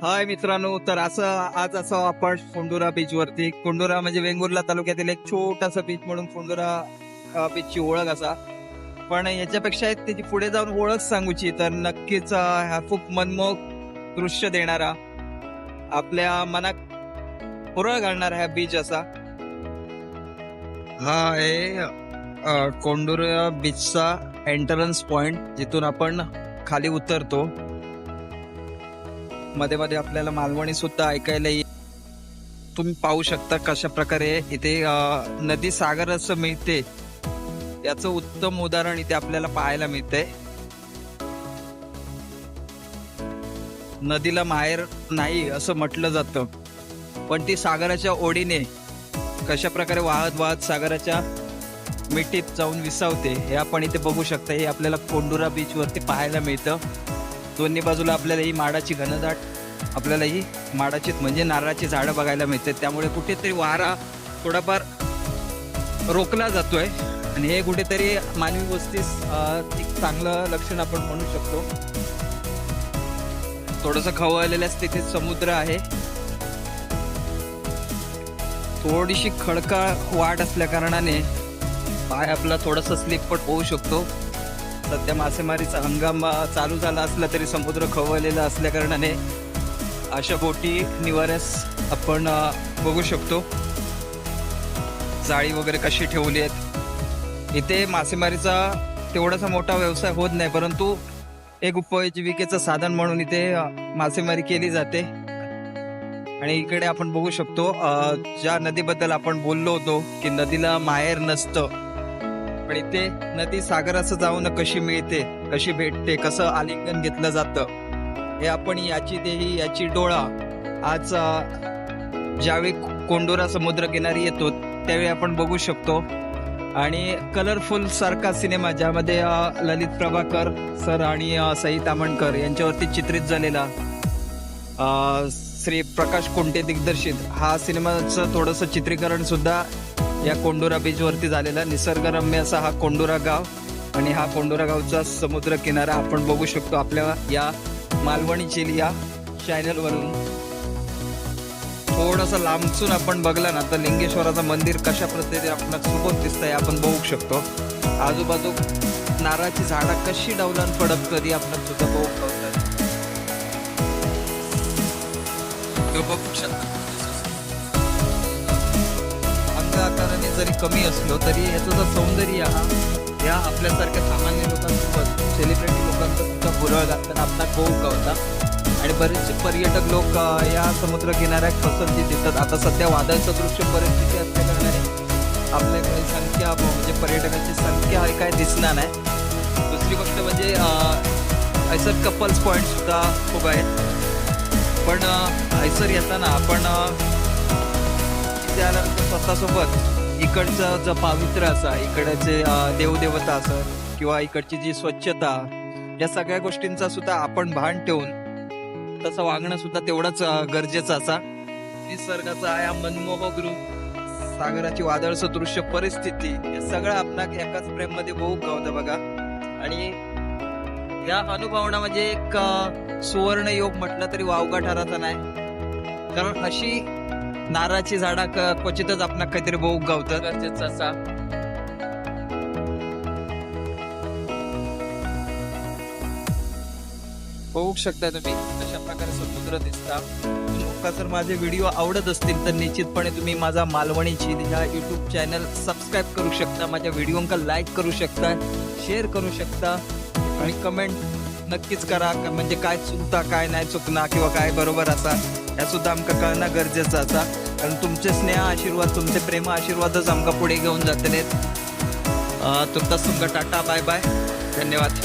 हाय मित्रांनो, तर आज आपण फोंडुरा बीच वरती. फोंडुरा म्हणजे वेंगुर्ला तालुक्यातील एक छोटासा बीच म्हणून फोंडुरा बीचची ओळख असा. पण याच्यापेक्षा त्याची पुढे जाऊन ओळख सांगूची तर नक्कीच हा खूप मनमोहक दृश्य देणारा, आपल्या मनात पुरळ घालणारा हा बीच असा. हा आहे कोंडुरा बीचचा एंट्रन्स पॉइंट, जिथून आपण खाली उतरतो. मध्ये मध्ये आपल्याला मालवणी सुद्धा ऐकायला येईल. तुम्ही पाहू शकता कशा प्रकारे इथे नदी सागर असं मिळते, याचं उत्तम उदाहरण इथे आपल्याला पाहायला मिळते. नदीला माहेर नाही असं म्हटलं जातं, पण ती सागराच्या ओढीने कशा प्रकारे वाहत वाहत सागराच्या मिठीत जाऊन विसावते हे आपण इथे बघू शकता. हे आपल्याला कोंडुरा बीच वरती पाहायला मिळतं. दोन्ही बाजूला आपल्याला ही माडाची घनदाट, आपल्याला ही माडाची म्हणजे नारळाची झाडं बघायला मिळते. त्यामुळे कुठेतरी वारा थोडाफार रोखला जातोय आणि हे कुठेतरी मानवी वस्तीस एक चांगलं लक्षण आपण म्हणू शकतो. थोडंसं खवळलेल्या स्थितीत समुद्र आहे. थोडीशी खडकाळ वाट असल्या कारणाने पाय आपला थोडासा स्लिपपट होऊ शकतो. सध्या मासेमारीचा हंगाम चालू झाला असला तरी समुद्र खवळलेला असल्या कारणाने अशा बोटी निवाऱ्यास आपण बघू शकतो. जाळी वगैरे कशी ठेवली आहेत. इथे मासेमारीचा तेवढासा मोठा व्यवसाय होत नाही, परंतु एक उपजीविकेचं साधन म्हणून इथे मासेमारी केली जाते. आणि इकडे आपण बघू शकतो ज्या नदीबद्दल आपण बोललो होतो की नदीला माहेर नसतं, पण इथे नदी सागराचं जाऊन कशी मिळते, कशी भेटते, कसं आलिंगन घेतलं जातं हे आपण याची देही याची डोळा आज ज्यावेळी कोंडुरा समुद्र किनारी येतो त्यावेळी आपण बघू शकतो. आणि कलरफुल सारखा सिनेमा ज्यामध्ये ललित प्रभाकर सर आणि सई तामणकर यांच्यावरती चित्रित झालेला श्री प्रकाश कोंटे दिग्दर्शित हा सिनेमाचं थोडंसं चित्रीकरण सुद्धा या कोंडुरा बीच वरती झालेला. निसर्गरम्य असा हा कोंडुरा गाव आणि हा कोंडुरा गावचा समुद्र किनारा आपण बघू शकतो आपल्या या मालवणी चिली या चॅनल वरून. थोडंसं लांबसून आपण बघला ना तर लिंगेश्वराचं मंदिर कशा पद्धतीने आपल्याला सुबोध दिसतंय आपण बघू शकतो. आजूबाजू नारळाची झाडं कशी डौलान पडत कधी आपल्याला सुद्धा बघू शकतो. आकाराने जरी कमी असलो तरी याचं जर सौंदर्य या आपल्यासारख्या सामान्य लोकांसोबत सेलिब्रिटी लोकांचा सुद्धा भुरळ घालताना आपला खूप गावता. आणि बरेचसे पर्यटक लोक या समुद्र किनाऱ्यात पसंती देतात. आता सध्या वादळ सदृश्य परिस्थिती असल्या कारणाने आपल्याकडे संख्या म्हणजे पर्यटकांची संख्या काय दिसणार नाही. दुसरी गोष्ट म्हणजे ऐसर कपल्स पॉईंट सुद्धा खूप आहेत. पण ऐसर येताना आपण त्यानंतर स्वतःसोबत इकडचं जो पावित्र्य असा, इकडचे देवदेवता असं किंवा इकडची जी स्वच्छता, या सगळ्या गोष्टींचा सुद्धा आपण भान ठेवून तसं वागणं सुद्धा तेवढंच गरजेचं असा. निसर्गाचा या मनमोहक रूप, सागराची वादळ सदृश्य परिस्थिती, हे सगळं आपल्याला एकाच फ्रेम मध्ये बघू गावतं बघा. आणि या अनुभवना म्हणजे एक सुवर्ण योग म्हटलं तरी वावगा ठराचा नाही, कारण अशी नारळाची झाडा क्वचितच आपल्याला काहीतरी बघू गावतं गरजेचं असा. बघू शकता तुम्ही कशा प्रकारे समुद्र दिसता. तुम्हाला जर माझे व्हिडिओ आवडत असतील तर निश्चितपणे तुम्ही माझा मालवणी चिली हा यूट्यूब चॅनल सबस्क्राईब करू शकता. माझ्या व्हिडिओंका लाईक करू शकता, शेअर करू शकता आणि कमेंट नक्कीच करा. म्हणजे काय चुकता, काय नाही चुकणार किंवा काय बरोबर असा या सुद्धा आमका कळणं गरजेचं असा. कारण तुमचे स्नेह आशीर्वाद, तुमचे प्रेम आशीर्वादच आमका पुढे घेऊन जातले. तुमचा सुंग टाटा, बाय बाय, धन्यवाद.